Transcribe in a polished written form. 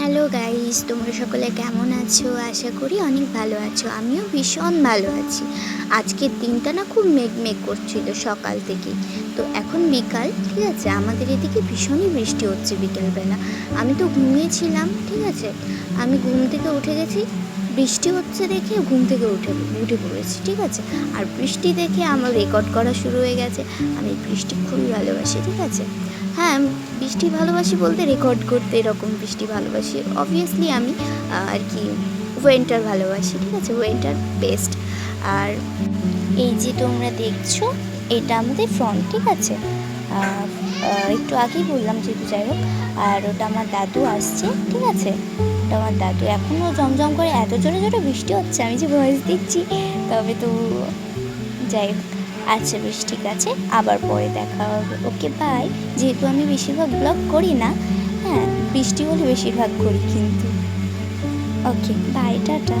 Hello guys, তোমরা সকলে কেমন আছো? আশা করি অনেক ভালো আছো। আমিও ভীষণ ভালো আছি। আজকের দিনটা না খুব মেঘ করছিল সকাল থেকে। তো এখন বিকাল, ঠিক আছে? আমাদের এদিকে ভীষণই বৃষ্টি হচ্ছে বিকেলবেলা। আমি তো ঘুমিয়েছিলাম, ঠিক আছে? আমি ঘুম থেকে উঠে গেছি, বৃষ্টি হচ্ছে দেখে ঘুম থেকে উঠে পড়েছি, ঠিক আছে? আর বৃষ্টি দেখে আমার রেকর্ড করা শুরু হয়ে গেছে। আমি বৃষ্টি খুবই ভালোবাসি, ঠিক আছে? হ্যাঁ, বৃষ্টি ভালোবাসি বলতে রেকর্ড করতে এরকম বৃষ্টি ভালোবাসি। অবভিয়াসলি আমি আর কি উইন্টার ভালোবাসি, ঠিক আছে? Winter best. আর এই যে তোমরা দেখছো, এটা আমাদের ফ্রন্ট, ঠিক আছে? একটু আগেই বললাম যেহেতু, যাই হোক। আর ওটা আমার দাদু আসছে, ঠিক আছে? ওটা আমার দাদু। এখনও জমজম করে এত জোরে জোরে বৃষ্টি হচ্ছে, আমি যে ভয়েস দিচ্ছি, তবে তো যাই হোক। আচ্ছা বেশ, ঠিক আছে, আবার পরে দেখা হবে। Okay bye. যেহেতু আমি বেশিরভাগ ব্লগ করি না, হ্যাঁ, বৃষ্টি হলে বেশিরভাগ করি কিন্তু। Okay bye, tata.